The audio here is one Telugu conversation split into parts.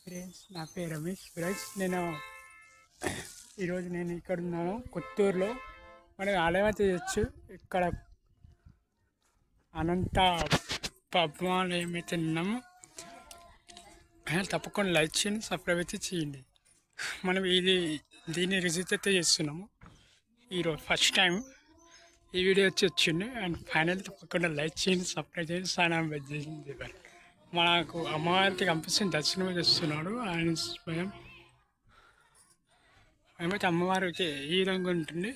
ఫ్రెండ్స్, నా పేరు రమేష్. ఫ్రెండ్స్, ఈరోజు నేను ఇక్కడ ఉన్నాను కొత్తూరులో. మనకి ఆలయం అయితే చేయొచ్చు. ఇక్కడ అనంత పద్మాలయం అయితే ఉన్నాము. తప్పకుండా లైక్ చేయండి, సబ్స్క్రైబ్ అయితే చేయండి. మనం దీన్ని రిజిట్ అయితే చేస్తున్నాము. ఈరోజు ఫస్ట్ టైం ఈ వీడియో వచ్చింది. అండ్ ఫైనల్ తప్పకుండా లైక్ చేయండి, సబ్స్క్రైబ్ చేయండి, స్నానం చేసింది. మనకు అమ్మవారికి కనిపిస్తుంది, దర్శనం చేస్తున్నాడు ఆయన స్వయం. మేమైతే అమ్మవారికి ఈ విధంగా ఉంటుంది.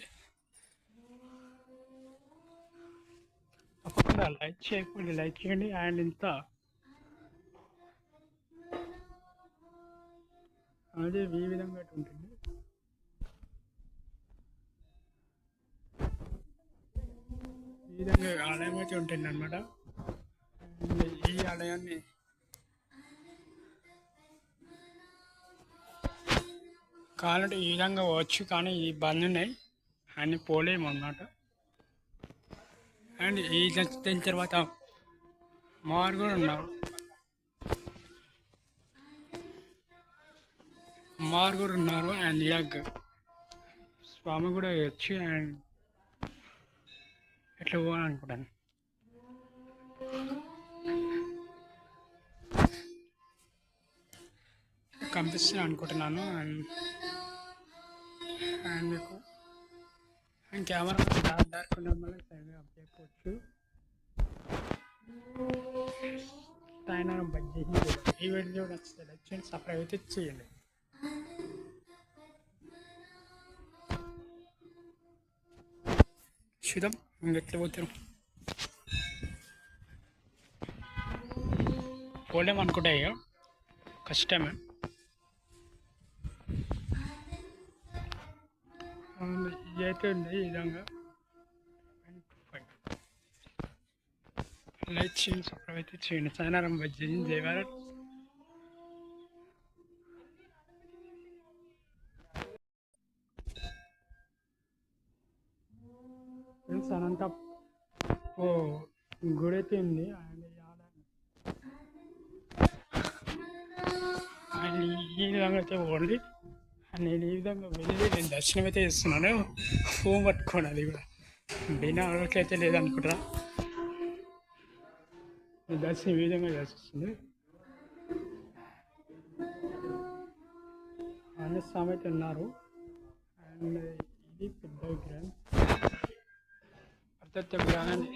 తప్పకుండా లైక్ చేయకుండా లైక్ చేయండి. అండ్ ఇంత అదే ఈ విధంగా ఉంటుంది. ఈ విధంగా ఆలయం అయితే ఉంటుంది అన్నమాట. ఈ ఆలయాన్ని కావాలంటే ఈ విధంగా పోవచ్చు, కానీ ఈ బంద్ ఉన్నాయి అన్ని పోలేము అన్నమాట. అండ్ దీని తర్వాత అమ్మవారు కూడా ఉన్నారు. అండ్ ఇలాగ స్వామి కూడా వచ్చి అండ్ ఎట్లా పోవాలనుకుంటాను. కనిపిస్తుంది అనుకుంటున్నాను. అండ్ మీకు కెమెరా డార్క్ ఉండడం వల్ల సరిగ్గా అప్చేయకపోవచ్చు. సాయనం బడ్జెట్ ఈ వీడియో నచ్చితే లైక్ చేయండి, సబ్స్క్రైబ్ అయితే చేయండి. చూద్దాం ఇంకెట్లా పోతారు. పోలేమనుకుంటా, ఇక కష్టమే. ఇదైతే ఉంది ఈ విధంగా. లైక్ చేయండి, సబ్స్క్రైబ్ అయితే చేయండి. సాయనారం బజ్జీ జయవారం. ఫ్రెండ్స్, అనంత గుడి అయితే ఉంది. ఆయన ఈ విధంగా అయితే పోండి. నేను ఈ విధంగా వెళ్ళి నేను దర్శనం అయితే చేస్తున్నాను. ఫోన్ పట్టుకోండి, అది కూడా బినా అలవాట్లు అయితే లేదనుకుంటారా. దర్శనం ఈ విధంగా చేస్తుంది. ఆంజనేయ స్వామి అయితే ఉన్నారు. అండ్ ఇది పెద్ద విగ్రహం, ప్రత్యక్ష విగ్రహాన్ని